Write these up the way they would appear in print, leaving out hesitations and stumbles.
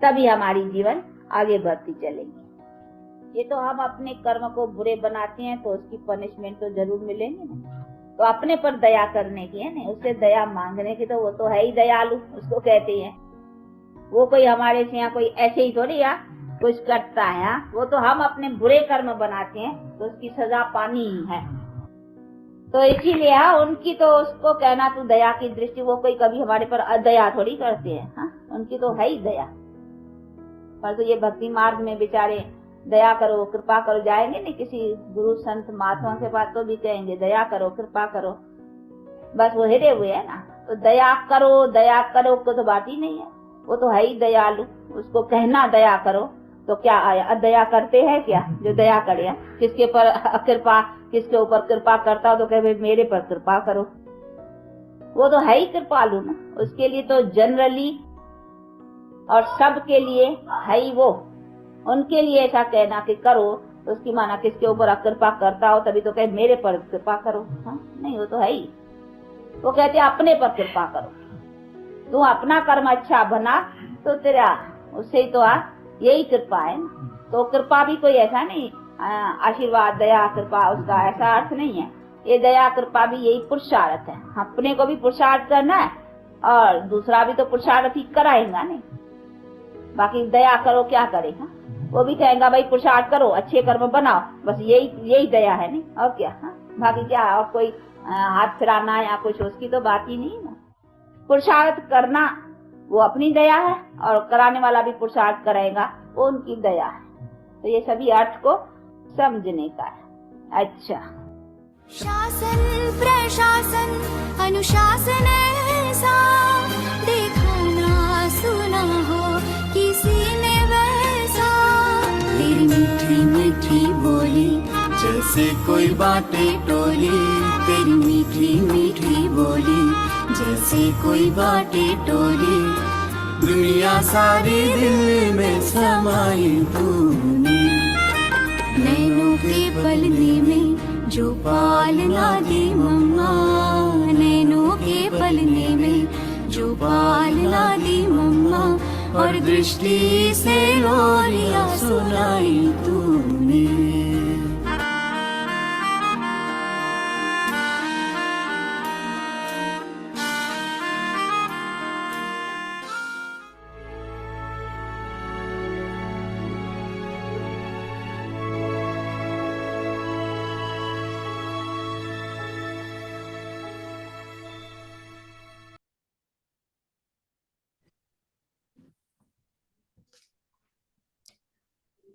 तभी हमारी जीवन आगे बढ़ती चलेगी। ये तो हम अपने कर्म को बुरे बनाते हैं तो उसकी पनिशमेंट तो जरूर मिलेगी ना। तो अपने पर दया करने की है ना, उससे दया मांगने की, तो वो तो है ही दयालु, उसको कहते हैं। वो कोई हमारे से यहाँ कोई ऐसे ही थोड़ी या कुछ करता है, वो तो हम अपने बुरे कर्म बनाते हैं तो उसकी सजा पानी ही है। तो इसीलिए उनकी तो उसको कहना तू दया की दृष्टि, वो कोई कभी हमारे पर अदया थोड़ी करते हैं। उनकी तो है ही दया। पर तो ये भक्ति मार्ग में बेचारे दया करो कृपा करो जाएंगे नहीं किसी गुरु संत महात्मा के पास, तो भी कहेंगे दया करो कृपा करो, बस वो हिरे हुए है ना। तो दया करो को तो बात ही नहीं है। वो तो है ही दयालु, उसको कहना दया करो तो क्या आया, अदया करते हैं क्या जो दया करे? किसके पर कृपा, किसके ऊपर कृपा करता हो तो कहे मेरे पर कृपा करो। वो तो है ही कृपालु ना, उसके लिए तो जनरली और सबके लिए है ही वो। उनके लिए ऐसा कहना कि करो, उसकी माना किसके ऊपर कृपा करता हो तभी तो कहे मेरे पर कृपा करो। नहीं, वो तो है ही। वो कहते अपने पर कृपा करो, तू अपना कर्म अच्छा बना तो तेरा उससे ही तो यही कृपा है ना। तो कृपा भी कोई ऐसा नहीं आशीर्वाद दया कृपा उसका ऐसा अर्थ नहीं है। ये दया कृपा भी यही पुरुषार्थ है। अपने को भी पुरुषार्थ करना है और दूसरा भी तो पुरुषार्थ ही कराएगा नहीं। बाकी दया करो क्या करेगा, वो भी कहेगा भाई पुरुषार्थ करो अच्छे कर्म बनाओ, बस यही दया है नहीं और क्या। बाकी क्या और कोई हाथ फिराना या कुछ उसकी तो बात ही नहीं ना। पुरुषार्थ करना वो अपनी दया है और कराने वाला भी पुरुषार्थ करेगा वो उनकी दया है। तो ये सभी अर्थ को समझने का है। अच्छा, शासन प्रशासन अनुशासन ऐसा देखा ना सुना हो किसी ने वैसा। तेरी मीठी मीठी बोली जैसे कोई बाटे टोली, तेरी मीठी मीठी बोली जैसे कोई बाटे टोली। दुनिया सारी दिल में समाई तूने, नैनों के पलने में जो पालना दी मम्मा, नैनों के पलने में जो पालना दी मम्मा। और दृष्टि से लोरियां सुनाई तूने।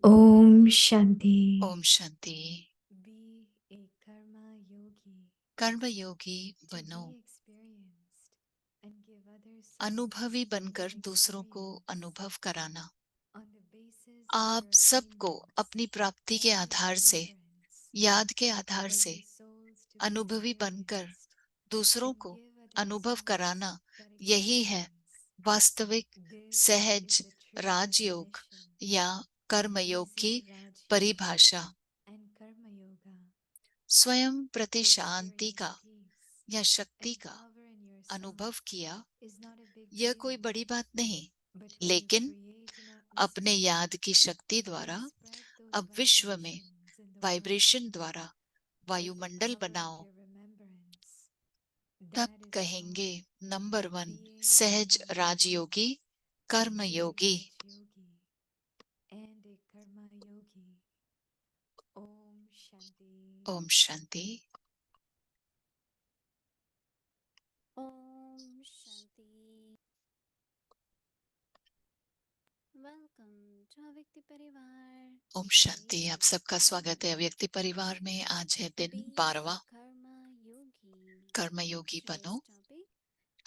ओम शांति। ओम शांति। कर्मयोगी बनो, अनुभवी बनकर दूसरों को अनुभव कराना। आप सबको अपनी प्राप्ति के आधार से, याद के आधार से अनुभवी बनकर दूसरों को अनुभव कराना, यही है वास्तविक सहज राजयोग या कर्मयोग की परिभाषा। स्वयं प्रति शांति का या शक्ति का अनुभव किया, यह कोई बड़ी बात नहीं, लेकिन अपने याद की शक्ति द्वारा अब विश्व में वाइब्रेशन द्वारा वायुमंडल बनाओ, तब कहेंगे नंबर 1 सहज राजयोगी कर्मयोगी। ओम शांति। ओम शांति। वेलकम टू अव्यक्ति परिवार। ओम शांति। आप सबका स्वागत है अव्यक्ति परिवार में। आज है दिन 12वां, कर्मयोगी बनो।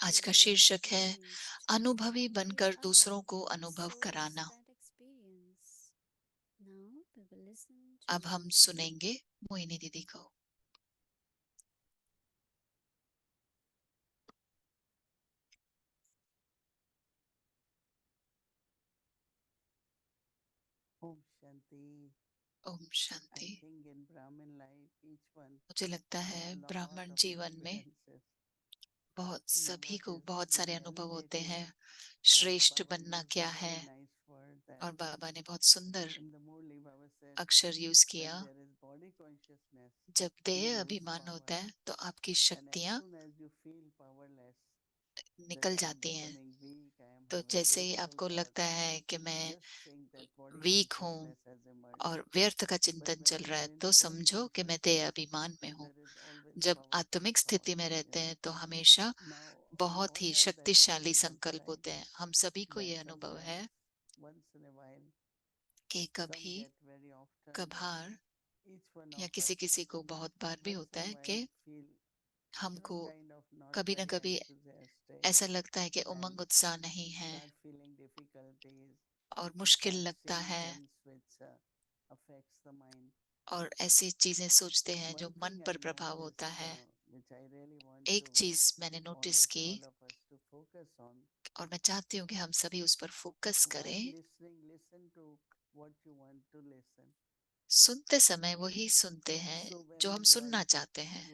आज का शीर्षक है अनुभवी बनकर दूसरों को अनुभव कराना। अब हम सुनेंगे मोहिनी दीदी को। ओम शांति। ओम शांति। मुझे लगता है ब्राह्मण जीवन में सभी को बहुत सारे अनुभव होते हैं। श्रेष्ठ बनना क्या है, और बाबा ने बहुत सुंदर अक्षर यूज किया। जब देह अभिमान होता है तो आपकी शक्तियां निकल जाती हैं। तो जैसे ही आपको लगता है कि मैं वीक हूँ और व्यर्थ का चिंतन चल रहा है, तो समझो कि मैं देह अभिमान में हूँ। जब आत्मिक स्थिति में रहते हैं तो हमेशा बहुत ही शक्तिशाली संकल्प होते हैं। हम सभी को ये अनुभव है कि कभी कभार या किसी किसी को बहुत बार भी होता है कि हमको कभी ना कभी ऐसा लगता है कि उमंग उत्साह नहीं है और मुश्किल लगता है, और ऐसी चीजें सोचते हैं जो मन पर प्रभाव होता है। एक चीज मैंने नोटिस की और मैं चाहती हूँ कि हम सभी उस पर फोकस करें। सुनते समय वही सुनते हैं जो हम सुनना चाहते हैं।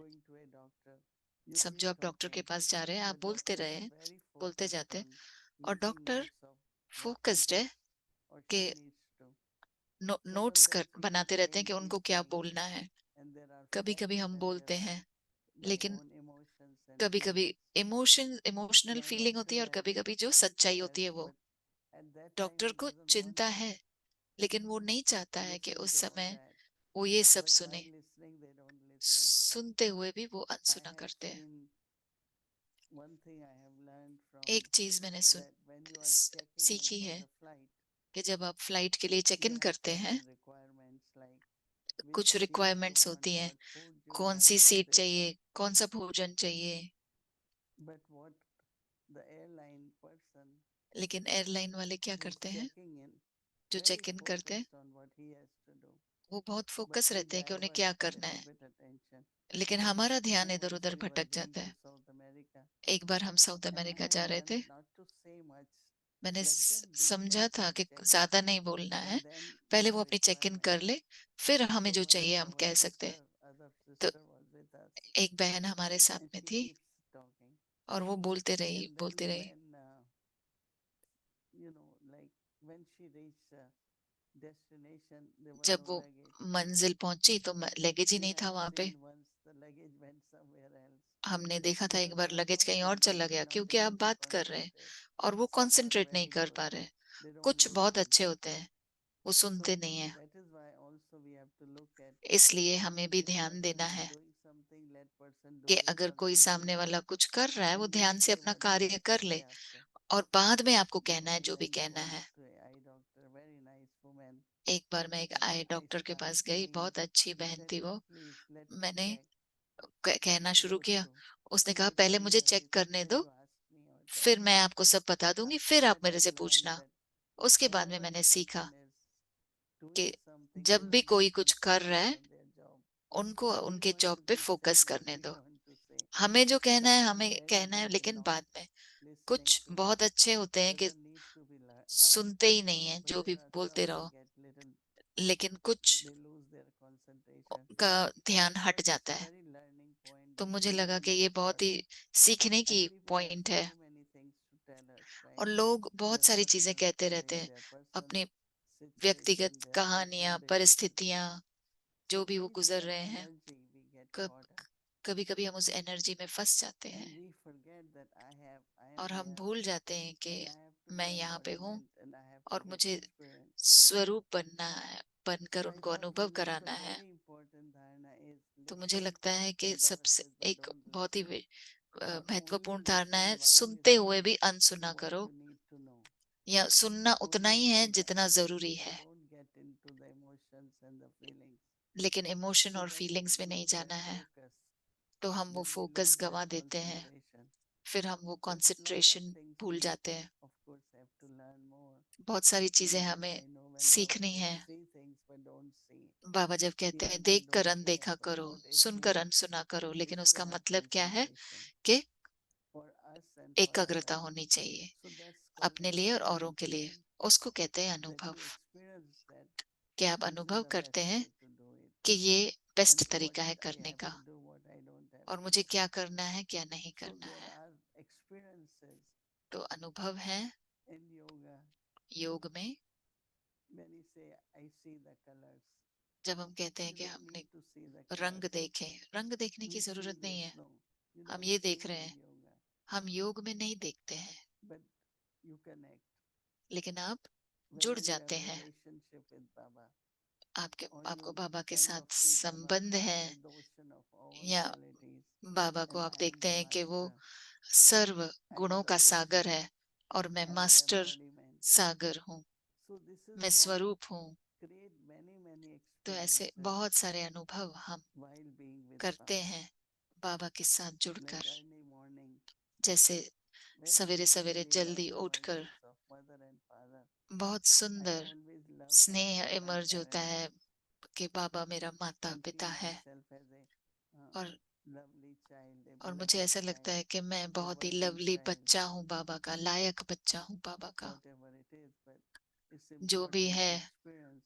समझो आप डॉक्टर के पास जा रहे हैं, आप बोलते रहे, बोलते जाते, और डॉक्टर फोकस्ड है कि नोट्स बनाते रहते हैं कि उनको क्या बोलना है। कभी कभी हम बोलते हैं, लेकिन कभी कभी इमोशनल फीलिंग होती है, और कभी कभी जो सच्चाई होती है वो डॉक्टर को चिंता है, लेकिन वो नहीं चाहता है कि उस समय वो ये सब सुने। सुनते हुए भी वो अनसुना करते हैं। एक चीज मैंने सीखी है कि जब आप फ्लाइट के लिए चेक इन करते हैं, कुछ रिक्वायरमेंट्स होती हैं, कौन सी सीट चाहिए, कौन सा भोजन चाहिए। लेकिन एयरलाइन वाले क्या करते हैं, जो चेक इन करते हैं, वो बहुत फोकस रहते हैं कि उन्हें क्या करना है, लेकिन हमारा ध्यान इधर उधर भटक जाता है। एक बार हम साउथ अमेरिका जा रहे थे, मैंने समझा था कि ज्यादा नहीं बोलना है, पहले वो अपनी चेक इन कर ले, फिर हमें जो चाहिए हम कह सकते हैं। तो एक बहन हमारे साथ में थी और वो बोलते रही। जब वो मंजिल पहुंची तो लगेज ही नहीं था वहां पे। हमने देखा था एक बार लगेज कहीं और चला गया, क्योंकि आप बात कर रहे हैं और वो कंसंट्रेट नहीं कर पा रहे। कुछ बहुत अच्छे होते हैं, वो सुनते नहीं है। इसलिए हमें भी ध्यान देना है कि अगर कोई सामने वाला कुछ कर रहा है, वो ध्यान से अपना कार्य कर ले, और बाद में आपको कहना है जो भी कहना है। एक बार मैं एक आई डॉक्टर के पास गई, बहुत अच्छी बहन थी वो। मैंने कहना शुरू किया, उसने कहा पहले मुझे चेक करने दो, फिर मैं आपको सब बता दूंगी, फिर आप मेरे से पूछना। उसके बाद में मैंने सीखा कि जब भी कोई कुछ कर रहा है, उनको उनके जॉब पे फोकस करने दो। हमें जो कहना है हमें कहना है, लेकिन बाद में कुछ बहुत अच्छे होते हैं कि सुनते ही नहीं है, जो भी बोलते रहो, लेकिन कुछ का ध्यान हट जाता है। तो मुझे लगा कि ये बहुत ही सीखने की पॉइंट है। और लोग बहुत सारी चीजें कहते रहते हैं, अपनी व्यक्तिगत कहानियां, परिस्थितियां, जो भी वो गुजर रहे हैं। कब कभी कभी हम उस एनर्जी में फंस जाते हैं और हम भूल जाते हैं कि मैं यहाँ पे हूँ और मुझे स्वरूप बनना है, बनकर उनको अनुभव कराना है। तो मुझे लगता है कि सबसे एक बहुत ही महत्वपूर्ण धारणा है, सुनते हुए भी अनसुना करो, या सुनना उतना ही है जितना जरूरी है, लेकिन इमोशन और फीलिंग्स में नहीं जाना है। तो हम वो फोकस गवा देते हैं, फिर हम वो कंसंट्रेशन भूल जाते हैं। बहुत सारी चीजें हमें सीखनी है। बाबा जब कहते हैं देख कर अनदेखा करो, सुनकर अनसुना करो, लेकिन उसका मतलब क्या है कि एकाग्रता होनी चाहिए अपने लिए और औरों के लिए। उसको कहते हैं अनुभव। कि आप अनुभव करते हैं कि ये बेस्ट तरीका है करने का, और मुझे क्या करना है क्या नहीं करना है। तो अनुभव है योग में। जब हम कहते हैं कि हमने रंग देखे, रंग देखने की जरूरत नहीं है, हम ये देख रहे हैं, हम योग में नहीं देखते हैं, लेकिन आप जुड़ जाते हैं। आपको बाबा के साथ संबंध है, या बाबा को आप देखते हैं कि वो सर्व गुणों का सागर है और मैं मास्टर सागर हूँ, मैं स्वरूप हूँ। तो ऐसे बहुत सारे अनुभव हम करते हैं बाबा के साथ जुड़कर। जैसे सवेरे सवेरे जल्दी उठकर बहुत सुंदर स्नेह इमर्ज होता है कि बाबा मेरा माता पिता है, और मुझे ऐसा लगता है कि मैं बहुत ही लवली बच्चा हूँ बाबा का, लायक बच्चा हूँ बाबा का। जो भी है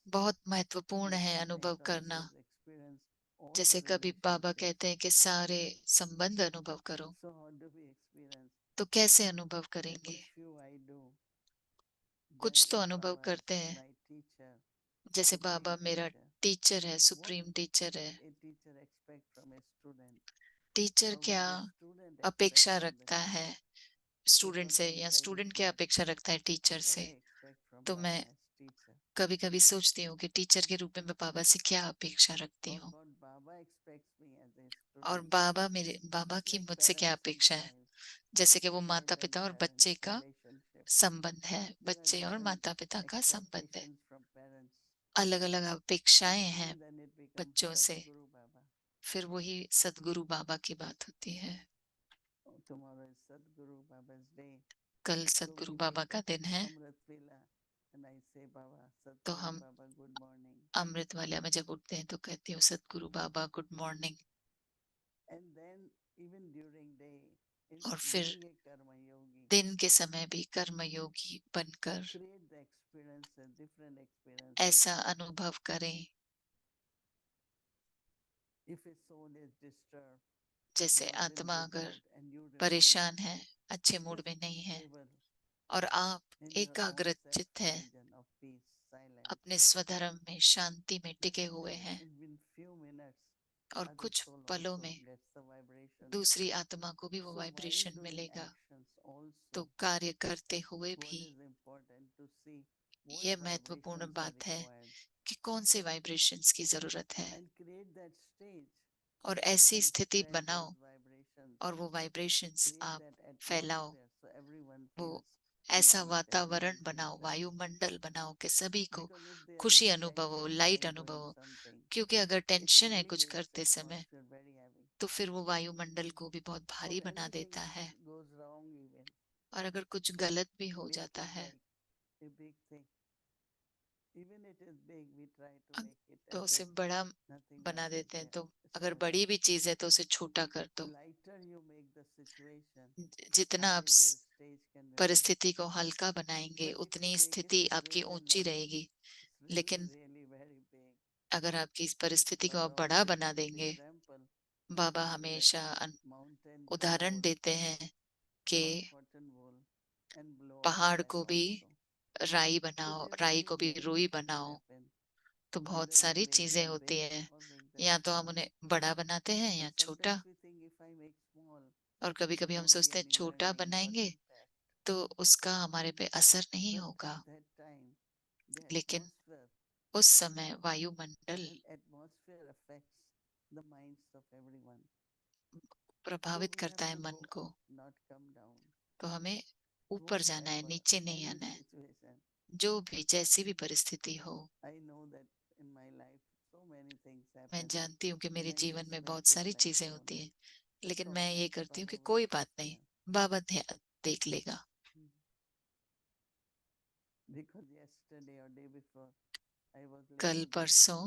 बहुत महत्वपूर्ण है अनुभव करना। जैसे कभी बाबा कहते हैं कि सारे संबंध अनुभव करो, तो कैसे अनुभव करेंगे? कुछ तो अनुभव करते हैं। जैसे बाबा मेरा टीचर है, सुप्रीम टीचर है। टीचर क्या अपेक्षा रखता है स्टूडेंट से, या स्टूडेंट क्या अपेक्षा रखता है टीचर से? तो मैं कभी कभी सोचती हूँ कि टीचर के रूप में मैं बाबा से क्या अपेक्षा रखती हूँ, और बाबा की मुझसे क्या अपेक्षा है। जैसे कि वो माता पिता और बच्चे का संबंध है, बच्चे और माता पिता का संबंध है। अलग अलग अपेक्षाएं हैं बच्चों से, फिर वही सदगुरु बाबा की बात होती है। कल सदगुरु बाबा का दिन है, तो हम अमृत वाला में जब उठते हैं तो कहती हूँ सदगुरु बाबा गुड मॉर्निंग। और फिर दिन के समय भी कर्मयोगी बनकर ऐसा अनुभव करें जैसे आत्मा अगर परेशान है, अच्छे मूड में नहीं है, और आप एकाग्रचित्त है, अपने स्वधर्म में शांति में टिके हुए हैं, और कुछ पलों में दूसरी आत्मा को भी वो वाइब्रेशन मिलेगा। तो कार्य करते हुए भी ये महत्वपूर्ण बात है कि कौन से वाइब्रेशंस की जरूरत है, और ऐसी स्थिति बनाओ और वो वाइब्रेशंस आप फैलाओ। वो ऐसा वातावरण बनाओ, वायुमंडल बनाओ कि सभी को खुशी अनुभव हो, लाइट अनुभव हो। क्योंकि अगर टेंशन है कुछ करते समय, तो फिर वो वायुमंडल को भी बहुत भारी बना देता है, और अगर कुछ गलत भी हो जाता है तो उसे बड़ा बना देते हैं। तो अगर बड़ी भी चीज है तो उसे छोटा कर दो। जितना आप परिस्थिति को हल्का बनाएंगे उतनी स्थिति आपकी ऊंची रहेगी। लेकिन अगर आपकी इस परिस्थिति को आप बड़ा बना देंगे, बाबा हमेशा उदाहरण देते हैं कि पहाड़ को भी राई बनाओ, राई को भी रुई बनाओ। तो बहुत सारी चीजें होती हैं, या तो हम उन्हें बड़ा बनाते हैं या छोटा। और कभी कभी हम सोचते हैं छोटा बनाएंगे तो उसका हमारे पे असर नहीं होगा, लेकिन उस समय वायुमंडल प्रभावित करता है मन को। तो हमें ऊपर जाना है, नीचे नहीं आना है। जो भी जैसी भी परिस्थिति हो, मैं जानती हूँ कि मेरे जीवन में बहुत सारी चीजें होती हैं, लेकिन मैं ये करती हूँ कि कोई बात नहीं, बाबा देख लेगा। कल परसों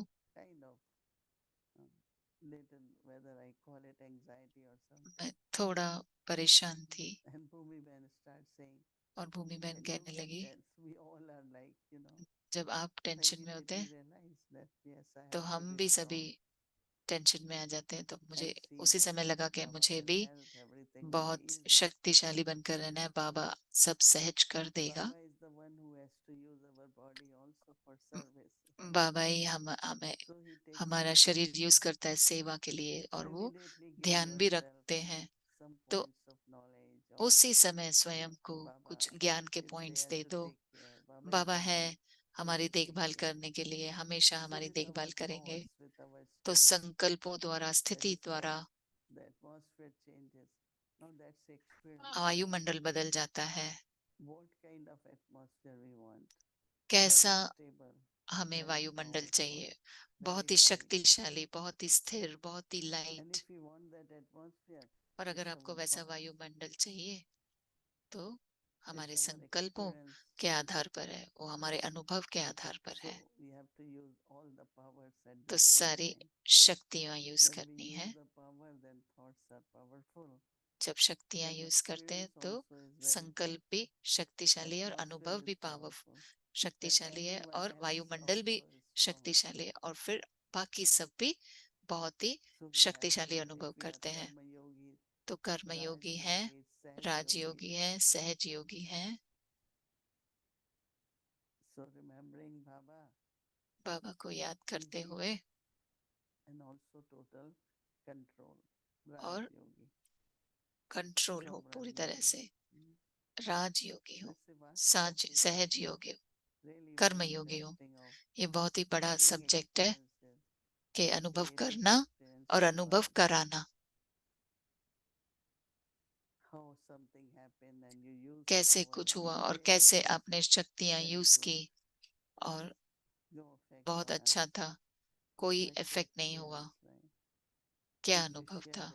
मैं थोड़ा परेशान थी, और भूमि बहन कहने लगी जब आप टेंशन में होते हैं तो हम भी सभी टेंशन में आ जाते हैं। तो मुझे उसी समय लगा कि मुझे भी बहुत शक्तिशाली बनकर रहना है। बाबा सब सहज कर देगा। बाबा ही हमें हमारा शरीर यूज करता है सेवा के लिए, और वो ध्यान भी रखते हैं। तो उसी समय स्वयं को कुछ ज्ञान के पॉइंट्स दे दो। बाबा है हमारी देखभाल करने के लिए, हमेशा हमारी देखभाल करेंगे। तो संकल्पों द्वारा, स्थिति द्वारा वायुमंडल बदल जाता है। कैसा हमें वायुमंडल चाहिए? बहुत ही शक्तिशाली, बहुत ही स्थिर, बहुत ही लाइट। और अगर आपको वैसा वायुमंडल चाहिए तो हमारे संकल्पों के आधार पर है, वो हमारे अनुभव के आधार पर है। तो सारी शक्तियां यूज करनी है। जब शक्तियां यूज करते हैं तो संकल्प भी शक्तिशाली है और अनुभव भी पावरफुल शक्तिशाली है, और वायुमंडल भी शक्तिशाली है, और फिर बाकी सब भी बहुत ही शक्तिशाली अनुभव करते हैं। तो कर्म योगी है, राजयोगी है, सहज योगी है। बाबा को याद करते हुए और कंट्रोल हो पूरी तरह से। राजयोगी हो, सहज योगी हो, कर्म योगी हो। ये बहुत ही बड़ा सब्जेक्ट है कि अनुभव करना और अनुभव कराना। कैसे कुछ हुआ और कैसे आपने शक्तियां यूज की और बहुत अच्छा था, कोई इफेक्ट नहीं हुआ। क्या अनुभव था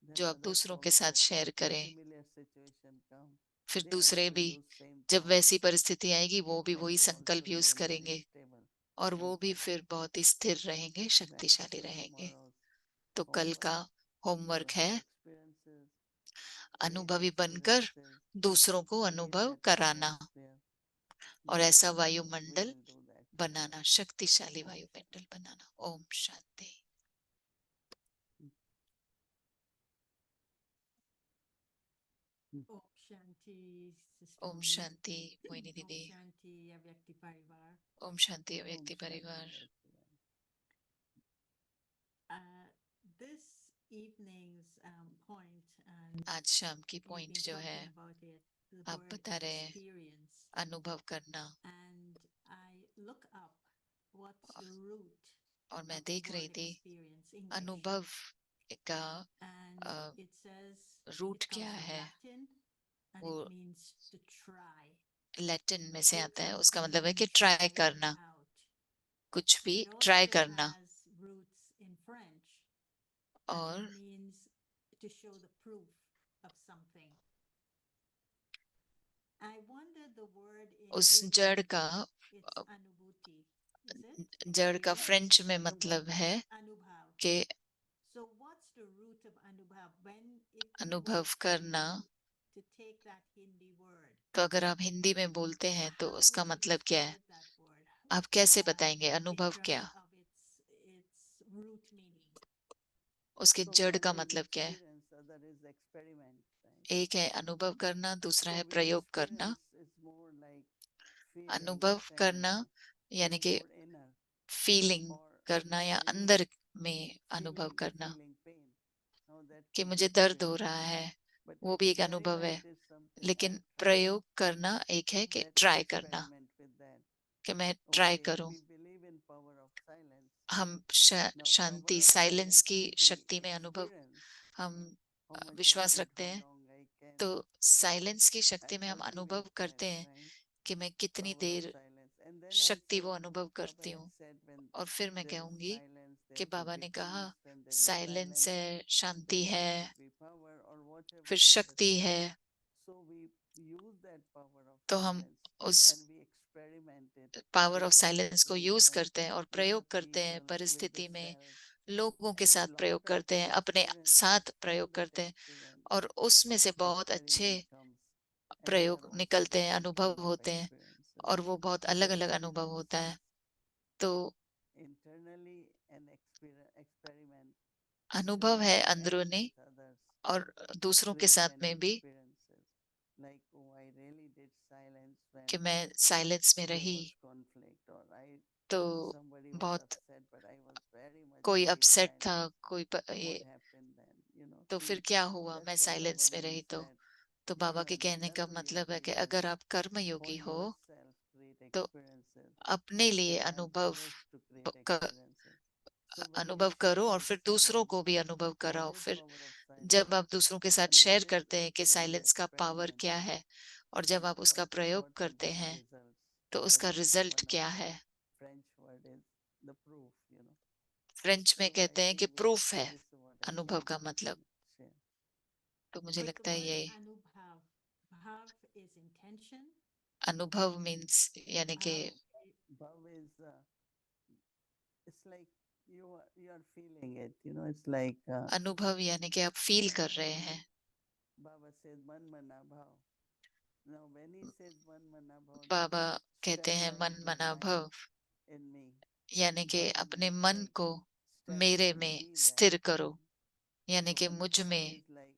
जो आप दूसरों के साथ शेयर करें। फिर दूसरे भी जब वैसी परिस्थिति आएगी वो भी वही संकल्प यूज करेंगे, और वो भी फिर बहुत ही स्थिर रहेंगे, शक्तिशाली रहेंगे। तो कल का होमवर्क है अनुभवी बनकर दूसरों को अनुभव कराना और ऐसा वायुमंडल बनाना, शक्तिशाली वायुमंडल बनाना। ओम शांति। ओम शांति ओम मोहिनी। शांति मोहिनी ओम दीदी। शांति अव्यक्ति परिवार। ओम शांति व्यक्ति परिवार। This evening's point and आज शाम की we've पॉइंट been जो है talking about it, the आप word बता रहे हैं experience, अनुभव करना, and I look up what's the root और मैं of the देख रही word थी experience, English, अनुभव का and it says root it क्या comes from है। Latin and वो it means to try. Latin में से Did आता है, उसका something मतलब है कि and ट्राई try it करना, out. कुछ भी It ट्राई also करना। has roots in French, and और it means to show the proof of something. I wonder the word in उस Hindi, जड़ का it's anubhuti, is it? जड़ का फ्रेंच में मतलब है Anubhav. कि So what's the root of anubhav? When if we अनुभव were करना। to take that Hindi word, तो अगर आप हिंदी में बोलते हैं तो how उसका would you मतलब क्या है? describe that word आप कैसे बताएंगे in अनुभव terms क्या? of its root meaning? उसके जड़ का मतलब क्या है? एक है अनुभव करना, दूसरा है प्रयोग करना। अनुभव करना यानी कि फीलिंग करना या अंदर में अनुभव करना कि मुझे दर्द हो रहा है, वो भी एक अनुभव है। लेकिन प्रयोग करना एक है कि ट्राई करना, कि मैं ट्राई करूं। हम शांति, साइलेंस की शक्ति में अनुभव, हम विश्वास रखते हैं। तो साइलेंस की शक्ति में हम अनुभव करते हैं कि मैं कितनी देर शक्ति वो अनुभव करती हूँ। और फिर मैं कहूंगी कि बाबा ने कहा साइलेंस है, शांति है, फिर शक्ति है। तो हम उस पावर ऑफ साइलेंस को यूज करते हैं और प्रयोग करते हैं परिस्थिति में, लोगों के साथ प्रयोग करते हैं, अपने साथ प्रयोग करते हैं, और उसमें से बहुत अच्छे प्रयोग निकलते हैं, अनुभव होते हैं, और वो बहुत अलग अलग अनुभव होता है। तो internally an experiment अनुभव है together and अंदरूनी with others और to दूसरों के create साथ an में भी, experiences like, oh, I really did silence कि when मैं साइलेंस में there रही was conflict, or I तो somebody was बहुत, upset but I was very much कोई very अपसेट था, silent. कोई ये, What happened then? तो See, फिर क्या हुआ, मैं that's what साइलेंस Baba में Muni रही said. तो You बाबा know, के कहने का internally मतलब है कि experience अगर आप कर्म for योगी हो yourself, create तो experiences, अपने लिए and help अनुभव others to create क, experiences. So when you अनुभव करो और practice फिर दूसरों silence, को भी अनुभव the कराओ। great फिर power of जब silence, आप दूसरों के साथ and शेयर whatever करते हैं कि whatever the साइलेंस का पावर experiment क्या is, है और जब and आप उसका प्रयोग what will करते be the हैं results. तो As उसका रिजल्ट one of क्या the है, French word is the proof. French में So I कहते हैं कि think प्रूफ है this is what I अनुभव can का मतलब। share. तो मुझे But the लगता है word ये anubhav, bhav is intention. अनुभव मीन्स यानी कि Bhav, Bhav is it's like you are feeling it. It's like अनुभव यानी कि आप फील कर रहे हैं। Baba says man mana bhav. Now when he says man mana bhav, बाबा कहते हैं stabilize मन your मना mind भव, in me. यानी कि Bhav अपने means मन like को मेरे stabilize, में be that. स्थिर करो, यानी So कि मुझ anubhav में is like,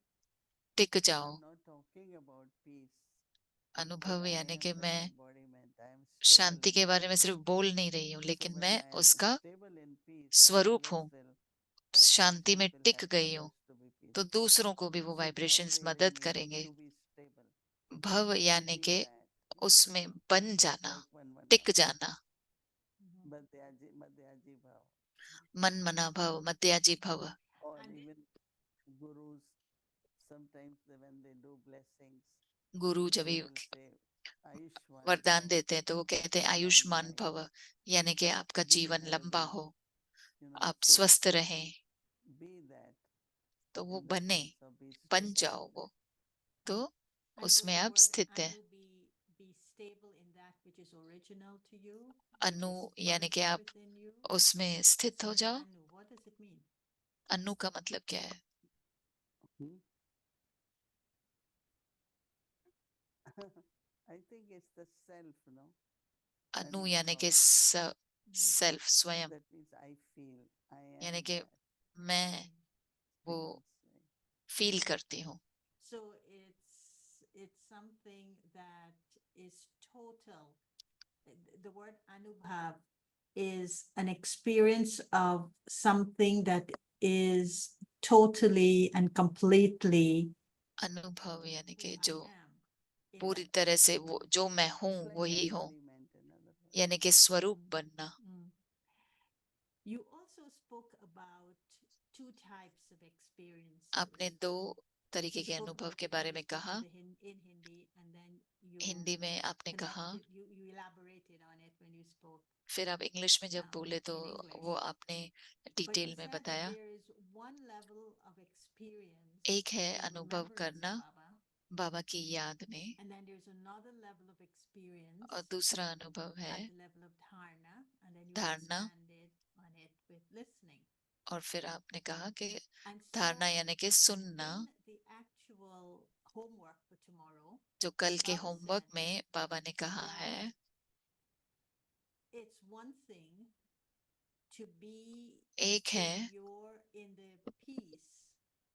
टिक जाओ। I'm not talking about peace, that अनुभव I यानी am कि the मैं embodiment. I am stable Shanti in के peace. बारे में सिर्फ बोल नहीं रही हूँ, So लेकिन when मैं I am उसका stable in peace, स्वरूप others हूँ, will शांति vibrations में will टिक help गई हूँ, others to be तो peaceful. दूसरों को भी वो So bhav वाइब्रेशंस really मदद means करेंगे। to be stable, भव to यानी be कि that, उसमें बन जाना, like one टिक bhav, जाना। madhyaji bhav, मन मना भव, मध्याजी भव। or and even gurus sometimes when they do blessings, गुरु जब they भी will say Ayushman वरदान bhav, देते हैं तो वो कहते हैं long आयुष्मान life, भव, यानी कि आपका be जीवन लंबा healthy, हो, आप So स्वस्थ रहें। be that तो वो in the बने, sense of be बन stable. जाओ वो, तो would उसमें the आप word स्थित हैं। anu be stable in that which is original to you, Anu which is यानी कि first आप within you? उसमें स्थित हो So जाओ। anu, what does it mean? अनु का मतलब क्या है? Hmm? I think it's the self, Anu Anu यानी कि bhav. सेल्फ, स्वयं, That means I feel, I am यानी कि that. मैं वो Feels. फील करती हूँ। So it's something that is total. The word anubhav is an experience of something that is totally and completely अनुभव यानी who कि I जो am in पूरी that तरह से moment. वो जो मैं हूँ It's like वही हूँ, embodiment, in other words. यानी कि स्वरूप बनना। Mm. You also spoke about two types of experiences. आपने दो तरीके You के spoke अनुभव about के the बारे one में you spoke कहा। in in Hindi, and then you Hindi में आपने कहा, connected, you elaborated on it when you spoke. फिर आप इंग्लिश में जब बोले तो In English. वो आपने But you डिटेल में said that बताया। there is one level of experience एक है in अनुभव remembrance करना of Baba, बाबा की याद में, and then there's another level of experience और दूसरा अनुभव है at the level of dharna, and then you धारणा, expanded on it with listening. और फिर आपने कहा कि And धारणा so यानी कि सुनना। in the actual homework for tomorrow, जो कल के Baba होमवर्क said में बाबा ने कहा है, that it's one thing to be एक है if you're in the peace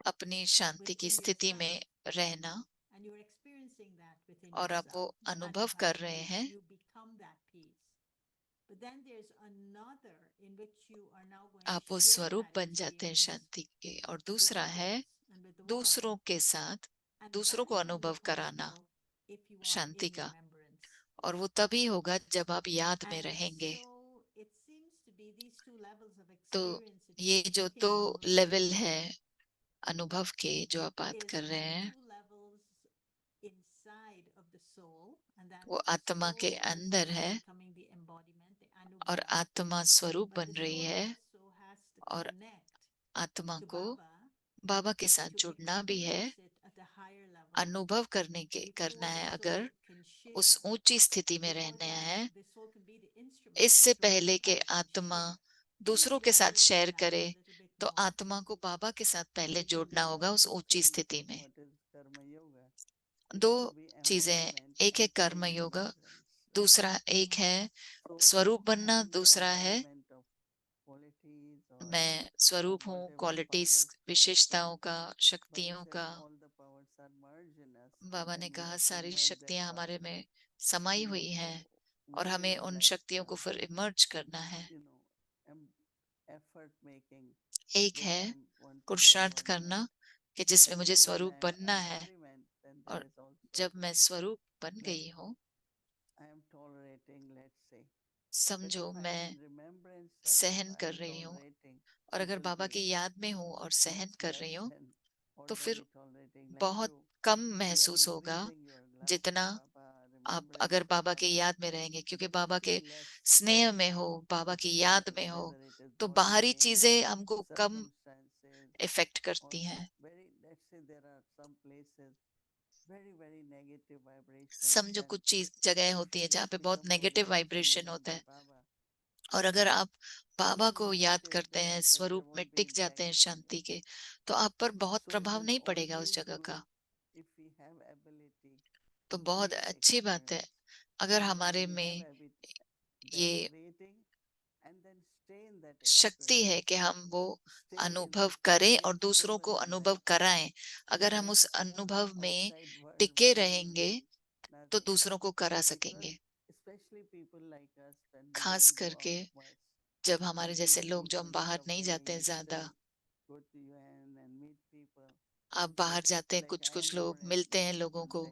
अपनी शांति की within स्थिति yourself, में रहना, and you're experiencing that within और आप वो yourself, the अनुभव anubhav, कर रहे हैं, you become that peace. But then there's another in which you are now going आप to वो share स्वरूप that बन जाते हैं experience शांति के। और with दूसरा है others and with the दूसरों world. के साथ, And दूसरों that को is only अनुभव कराना possible if you are Shanti in का, remembrance. और वो तभी होगा जब आप याद में And रहेंगे। so it seems to be these two levels of तो experience that ये you're जो speaking दो of लेवल है अनुभव के जो आप बात is कर रहे हैं, two levels inside of the soul, and that वो the आत्मा के soul is अंदर now है becoming the embodiment, the और anubhav. आत्मा स्वरूप But बन the रही soul है, also has to और connect आत्मा to को Baba बाबा के साथ to जुड़ना भी है, experience it at a higher level अनुभव करने के करना before the है। soul अगर can उस share, ऊंची स्थिति में before रहना है, the soul can be the instrument इससे through पहले which के Baba can आत्मा share. Please दूसरों के साथ elaborate on शेयर that करे, a little bit तो more. आत्मा को बाबा के साथ पहले See, जोड़ना there होगा are उस two ऊंची things. स्थिति में। What is karma yoga? दो Is to be चीजें हैं, embodiment एक है and to be कर्म in योगा, remembrance. दूसरा एक है So स्वरूप बनना, I'm the दूसरा है embodiment of मैं स्वरूप हूँ, क्वालिटीज, विशेषताओं का, शक्तियों का। बाबा ने कहा सारी शक्तियां हमारे में समाई हुई हैं और हमें उन शक्तियों को फिर इमर्ज करना है। एक है पुरुषार्थ करना कि जिसमें मुझे स्वरूप बनना है, और जब मैं स्वरूप बन गई हूँ, समझो मैं सहन कर रही हूँ, और अगर बाबा की याद में हूँ और सहन कर रही हूँ तो फिर बहुत कम महसूस होगा जितना आप अगर बाबा की याद में रहेंगे, क्योंकि बाबा के स्नेह में हो, बाबा की याद में हो, तो बाहरी चीजें हमको कम इफेक्ट करती हैं। समझो कुछ चीज जगह होती है जहाँ पे बहुत नेगेटिव वाइब्रेशन होता है, और अगर आप बाबा को याद करते हैं, स्वरूप में टिक जाते हैं शांति के, तो आप पर बहुत प्रभाव नहीं पड़ेगा उस जगह का। तो बहुत अच्छी बात है अगर हमारे में ये शक्ति है कि हम वो अनुभव करें और दूसरों को अनुभव कराएं। अगर हम उस अनुभव में टिके रहेंगे तो दूसरों को करा सकेंगे। खास करके जब हमारे जैसे लोग, जो हम बाहर नहीं जाते हैं ज्यादा, आप बाहर जाते हैं, कुछ कुछ लोग मिलते हैं लोगों को।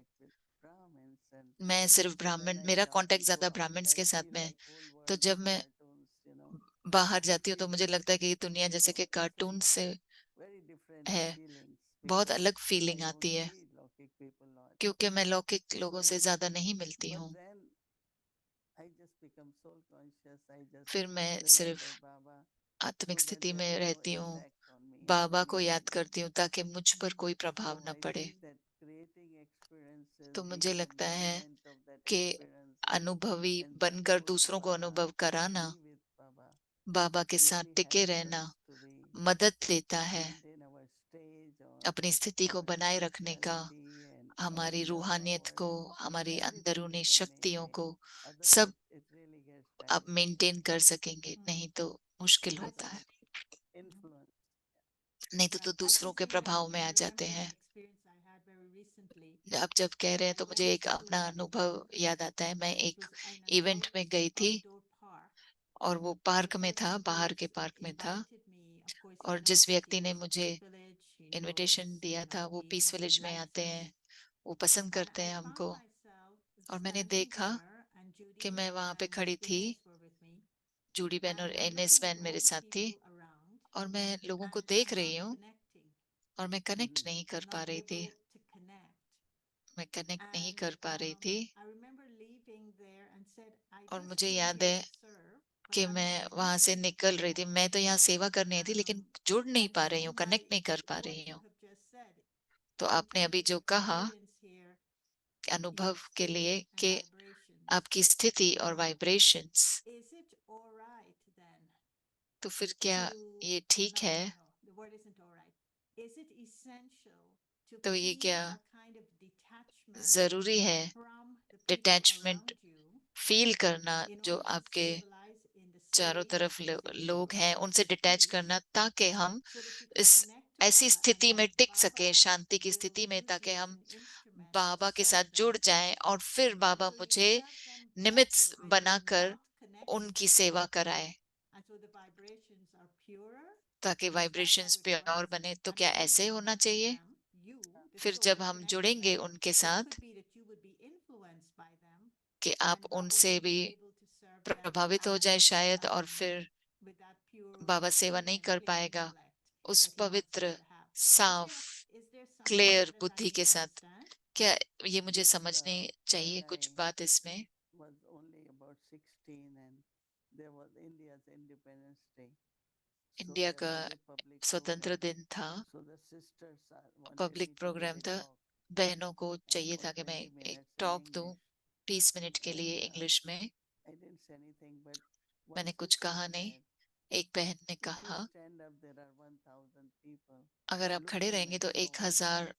मैं सिर्फ ब्राह्मण, मेरा कांटेक्ट ज्यादा ब्राह्मण्स के साथ में है, तो जब मैं बाहर जाती हूँ तो मुझे लगता है कि ये दुनिया जैसे कि कार्टून से है। बहुत अलग फीलिंग आती है क्योंकि मैं लौकिक लोगों से ज्यादा नहीं मिलती हूँ। फिर मैं सिर्फ आत्मिक स्थिति में रहती हूँ, बाबा को याद करती हूँ ताकि मुझ पर कोई प्रभाव न पड़े। तो मुझे लगता है कि अनुभवी बनकर दूसरों को अनुभव कराना, बाबा के साथ टिके रहना मदद देता है अपनी स्थिति को बनाए रखने का, हमारी रूहानियत को, हमारी अंदरूनी शक्तियों को सब आप मेंटेन कर सकेंगे। नहीं तो मुश्किल होता है, नहीं तो दूसरों के प्रभाव में आ जाते हैं। आप जब कह रहे हैं तो मुझे एक अपना अनुभव याद आता है। मैं एक इवेंट में गई थी और वो पार्क में था, बाहर के पार्क में था, और जिस व्यक्ति ने मुझे इनविटेशन दिया था वो पीस विलेज में आते हैं, वो पसंद करते हैं हमको। और मैंने देखा कि मैं वहां पे खड़ी थी, जूडी बहन और एनएस बहन मेरे साथ थी, और मैं लोगों को देख रही हूँ और मैं कनेक्ट नहीं कर पा रही थी। मैं कनेक्ट नहीं कर पा रही थी। और मुझे याद है कि मैं वहां से निकल रही थी, मैं तो यहाँ सेवा करनी थी लेकिन जुड़ नहीं पा रही हूँ, कनेक्ट नहीं कर पा रही हूँ। तो आपने अभी जो कहा अनुभव के लिए कि आपकी स्थिति और वाइब्रेशंस, तो फिर क्या ये ठीक है? तो ये क्या जरूरी है डिटैचमेंट फील करना, जो आपके चारों तरफ लोग हैं उनसे डिटैच करना, ताकि हम इस ऐसी स्थिति में टिक सके, शांति की स्थिति में, ताकि हम बाबा के साथ जुड़ जाएं और फिर बाबा मुझे निमित्त बनाकर उनकी सेवा कराए ताकि वाइब्रेशंस प्योर बने। तो क्या ऐसे होना चाहिए? फिर जब हम जुड़ेंगे उनके साथ कि आप उनसे भी प्रभावित हो जाए शायद, और फिर बाबा सेवा नहीं कर पाएगा उस पवित्र, साफ, क्लियर बुद्धि के साथ। क्या ये मुझे समझने चाहिए कुछ बात इसमें? इंडिया का स्वतंत्र दिन था, पब्लिक प्रोग्राम था। बहनों को चाहिए था कि मैं एक टॉक दूं 20 मिनट के लिए इंग्लिश में। मैंने कुछ कहा नहीं। एक बहन ने कहा अगर आप खड़े रहेंगे तो 1000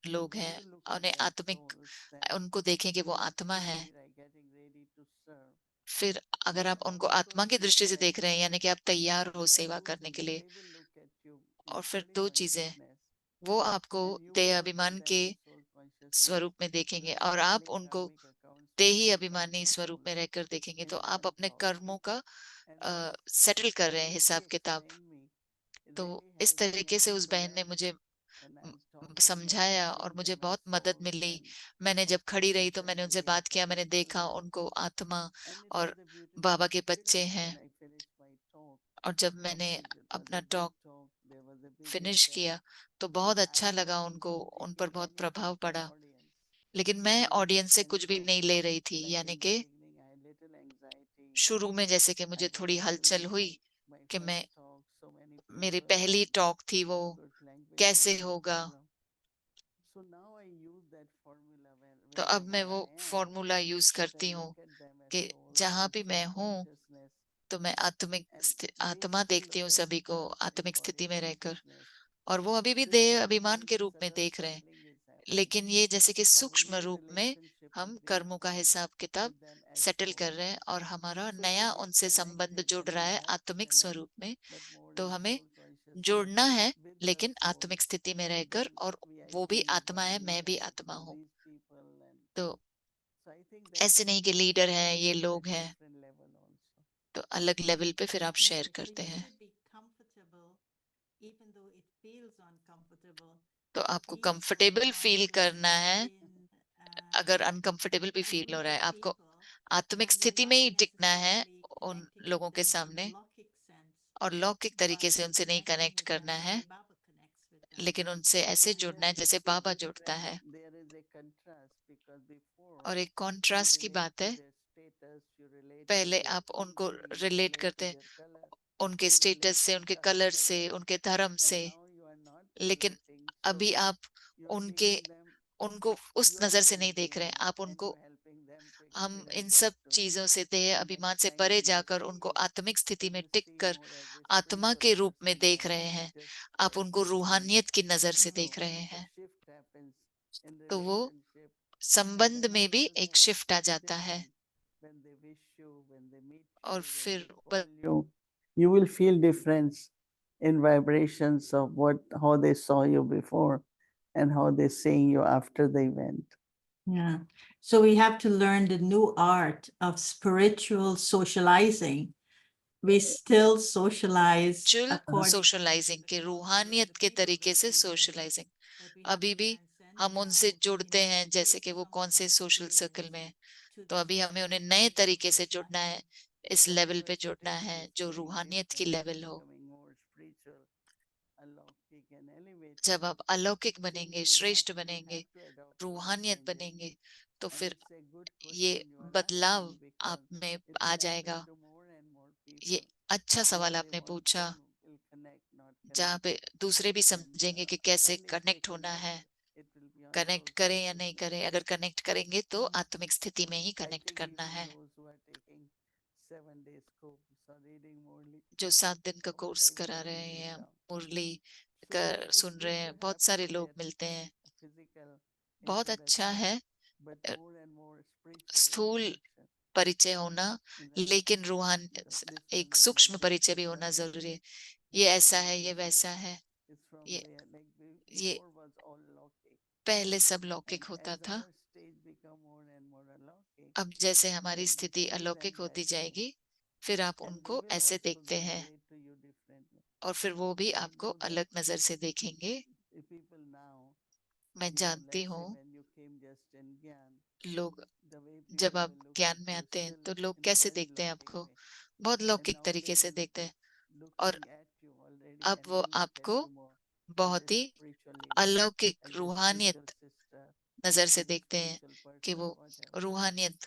लोग हैं, उन्हें आत्मिक, उनको देखें कि वो आत्मा है, फिर अगर आप उनको आत्मा की दृष्टि से देख रहे हैं, यानी कि आप तैयार हो सेवा करने के लिए, और फिर दो चीजें, वो आपको देह अभिमान के स्वरूप में देखेंगे और आप उनको देही अभिमानी स्वरूप में रहकर देखेंगे, तो आप अपने कर्मों का सेटल कर रहे हैं हिसाब किताब। तो इस तरीके से उस बहन ने मुझे समझाया और मुझे बहुत मदद मिली। मैंने जब खड़ी रही तो मैंने उनसे बात किया, मैंने देखा उनको आत्मा और बाबा के बच्चे हैं। और जब मैंने अपना टॉक फिनिश किया तो बहुत अच्छा लगा उनको, उन पर बहुत प्रभाव पड़ा। लेकिन मैं ऑडियंस से कुछ भी नहीं ले रही थी, यानी कि शुरू में जैसे कि मुझे थोड़ी हलचल हुई कि मैं, मेरी पहली टॉक थी वो कैसे होगा, तो अब मैं वो फॉर्मूला यूज करती हूँ कि जहां भी मैं हूँ तो मैं आत्मा देखती हूँ सभी को आत्मिक स्थिति में रहकर, और वो अभी भी देह अभिमान के रूप में देख रहे हैं। लेकिन ये जैसे कि सूक्ष्म रूप में हम कर्मों का हिसाब किताब सेटल कर रहे हैं और हमारा नया उनसे संबंध जुड़ रहा है आत्मिक स्वरूप में। तो हमें जोड़ना है, लेकिन आत्मिक स्थिति में रहकर, और वो भी आत्मा है, मैं भी आत्मा हूँ। तो ऐसे नहीं कि लीडर हैं ये लोग हैं, तो अलग लेवल पे फिर आप शेयर करते हैं। तो आपको कंफर्टेबल फील करना है, अगर अनकंफर्टेबल भी फील हो रहा है, आपको आत्मिक स्थिति में ही टिकना है उन लोगों के सामने, और लौकिक तरीके से उनसे नहीं कनेक्ट करना है, लेकिन उनसे ऐसे जुड़ना है जैसे बाबा जुड़ता है। और एक कॉन्ट्रास्ट की बात है, पहले आप उनको रिलेट करते हैं उनके स्टेटस से, उनके कलर से, उनके धर्म से, लेकिन अभी आप उनके उनको उस नजर से नहीं देख रहे हैं। आप उनको, हम इन सब चीजों से, देह अभिमान से परे जाकर उनको आत्मिक स्थिति में टिक कर आत्मा के रूप में देख रहे हैं। आप उनको रूहानियत की नजर से देख रहे हैं। तो वो संबंध में भी एक शिफ्ट आ जाता है, और फिर you will feel difference in vibrations of how they saw you before and how they're seeing you after the event. Yeah. So we have to learn the new art of spiritual socializing. We still socialize socialising के, रूहानियत के तरीके से socialising. अभी भी हम उनसे जुड़ते हैं जैसे कि वो कौन से सोशल सर्कल में है, तो अभी हमें उन्हें नए तरीके से जुड़ना है, इस लेवल पे जुड़ना है जो रूहानियत की लेवल हो। जब आप अलौकिक बनेंगे, श्रेष्ठ बनेंगे, रूहानियत बनेंगे, तो फिर ये बदलाव आप में आ जाएगा। ये अच्छा सवाल आपने पूछा, जहाँ पे दूसरे भी समझेंगे कि कैसे कनेक्ट होना है। कनेक्ट करें या नहीं करें, अगर कनेक्ट करेंगे तो आत्मिक स्थिति में ही कनेक्ट करना है। जो 7 दिन का कोर्स करा रहे हैं, मुरली कर सुन रहे हैं, बहुत सारे लोग मिलते हैं, बहुत अच्छा है स्थूल परिचय होना, लेकिन रूहान एक सूक्ष्म परिचय भी होना जरूरी है। ये ऐसा है, ये वैसा है, ये पहले सब लौकिक होता था, अब जैसे हमारी स्थिति अलौकिक होती जाएगी, फिर आप उनको ऐसे देखते हैं और फिर वो भी आपको अलग नजर से देखेंगे। मैं जानती हूँ लोग, जब आप ज्ञान में आते हैं तो लोग कैसे देखते हैं आपको, बहुत लौकिक तरीके से देखते हैं, और अब वो आपको बहुत ही अलौकिक रूहानियत नजर से देखते हैं कि वो रूहानियत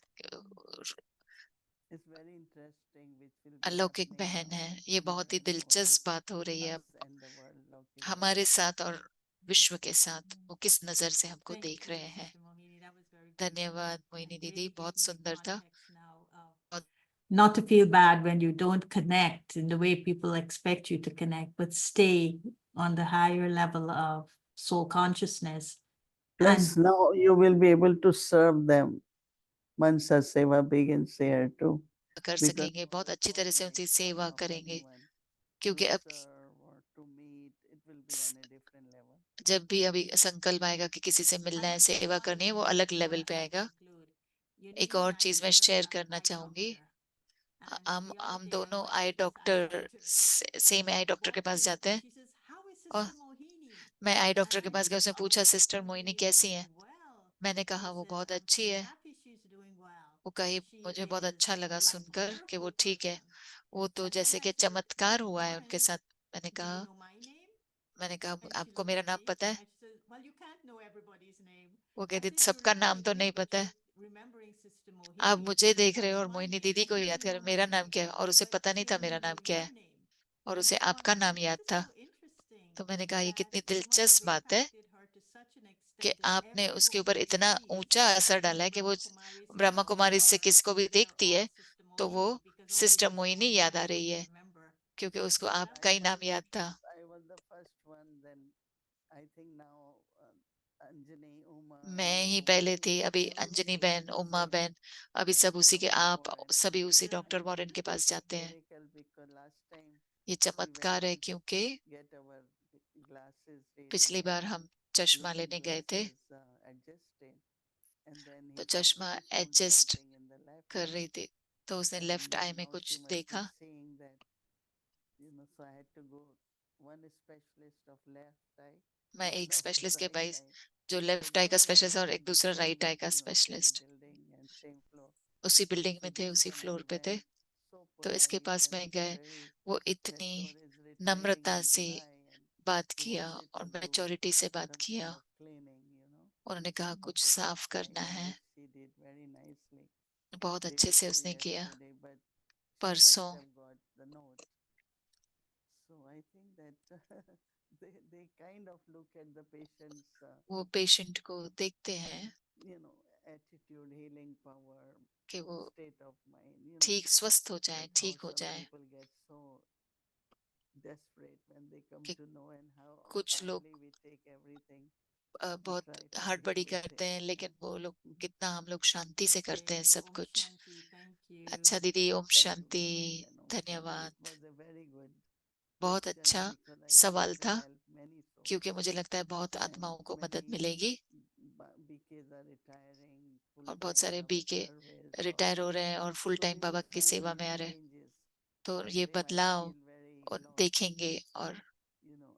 अलौकिक बहन है। ये बहुत ही दिलचस्प बात हो रही है अब हमारे साथ और विश्व के साथ, वो किस नजर से हमको देख रहे हैं। धन्यवाद मोहिनी दीदी, बहुत सुंदर था। not to feel bad when you don't connect in the way people expect you to connect, but stay on the higher level of soul consciousness. Plus, now you will be able to serve them. Mansa Seva begins here too. कर because सकेंगे, बहुत अच्छी तरह से उनकी सेवा of करेंगे, anyone क्योंकि to अब serve or to meet, it will be on a different level. जब भी अभी संकल्प आएगा कि किसी से मिलना है, सेवा करनी है, वो अलग लेवल पे आएगा। एक और चीज मैं शेयर करना चाहूंगी, हम दोनों आई डॉक्टर, सेम आई डॉक्टर के पास जाते हैं, और मैं आई डॉक्टर के पास गया, उसने पूछा सिस्टर मोहिनी कैसी है, मैंने कहा वो बहुत अच्छी है। वो कही, मुझे बहुत अच्छा लगा सुनकर कि वो ठीक है, वो तो जैसे कि चमत्कार हुआ है उनके साथ। मैंने कहा आपको मेरा नाम पता है? वो कहती सबका नाम तो नहीं पता है, आप मुझे देख रहे हो और मोहिनी दीदी को याद कर रहे हो, मेरा नाम क्या है? और उसे पता नहीं था मेरा नाम क्या है, और उसे आपका नाम याद था। तो मैंने कहा ये कितनी दिलचस्प बात है कि आपने उसके ऊपर इतना ऊंचा असर डाला है कि वो ब्रह्मा कुमारी से किसको भी देखती है तो वो सिस्टर मोहिनी याद आ रही है, क्योंकि उसको आपका ही नाम याद था। I was the first one, then I think now Anjani, Uma, मैं ही you, पहले थी, अभी they all अंजनी came बहन, to the उमा same बहन, अभी सब उसी के, Dr. आप Warren. सभी उसी डॉक्टर वॉरेन के पास जाते हैं। Miracle, because last time ये we went चमत्कार है, to क्योंकि get our glasses ready पिछली and बार हम चश्मा looking लेने गए थे, glasses adjusted, and then तो he thought चश्मा he found adjust something in the left कर eye, रही थी, तो उसने and लेफ्ट आई में now कुछ she must be देखा। saying that, so I had to go one specialist of left eye, मैं one एक of the स्पेशलिस्ट के right पास, eye. जो So लेफ्ट आई both का of us स्पेशलिस्ट और were एक दूसरा same, राइट आई का same specialist, building and same floor. उसी बिल्डिंग So में थे, this उसी one I फ्लोर पे थे। went so तो इसके polite पास and में गए, very, वो that इतनी door is retiring Namrata in से July and बात he किया wanted और to do मैच्योरिटी से बात some किया। kind of cleaning. उन्होंने कहा of कुछ the साफ first करना eye, है, which she did very nicely बहुत day अच्छे से before उसने किया। yesterday, but she must परसों have got the note. So I think that they kind of look at the patient's वो पेशेंट को देखते हैं attitude, healing power, कि वो state of mind, ठीक स्वस्थ हो जाए, like how ठीक हो some जाए। people get so desperate when they come कि to know, and how कुछ लोग hardly we take everything. We बहुत try to हड़बड़ी deal with करते हैं, it. लेकिन वो लोग कितना, हम लोग शांति से करते हैं सब कुछ। Thank you. अच्छा दीदी, ओम Thank you, Shanti, Bhakti, and Om Shanti. It धन्यवाद। was a very good बहुत question अच्छा because I think सवाल it will था, help many souls. क्योंकि मुझे लगता है बहुत And आत्माओं को मदद many मिलेगी, BKs are retiring, और बहुत full-time सारे Baba BK service, or retire हो रहे हैं और full so time we Baba will की find सेवा में these आ रहे हैं। changes, तो and ये they might बदलाव feel very और lost. देखेंगे। और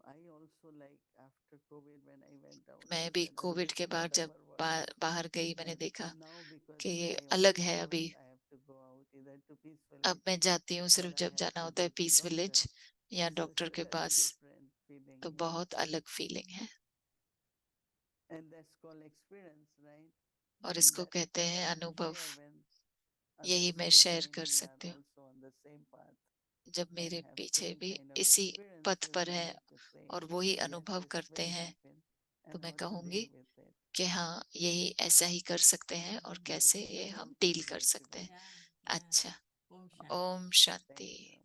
I also, like after COVID, when I went out, I मैं भी said that कोविड this के is बाद not जब our world. बाहर गई, मैंने And देखा now, because कि ये I अलग only है go अभी। if I have to go out, either to Peace अब Village मैं जाती हूँ or सिर्फ I जब have जाना to होता है go to peace doctor. Village या So डॉक्टर it's a के very पास, different feeling. तो बहुत अलग फीलिंग है। And that's called experience, right? और And इसको that's कहते what हैं I can अनुभव। share when यही others मैं शेयर behind कर me are सकती हूँ, also on the same path जब and मेरे have पीछे same भी kind of इसी पथ experiences. पर They है have to say, और वही yes, अनुभव this करते will हैं, happen, तो and मैं how to कहूंगी deal with it. कि हाँ, यही ऐसा ही कर सकते हैं और कैसे ये हम डील कर सकते हैं। Yeah, yeah. अच्छा, Om Shanti. Om Shanti. Thank you.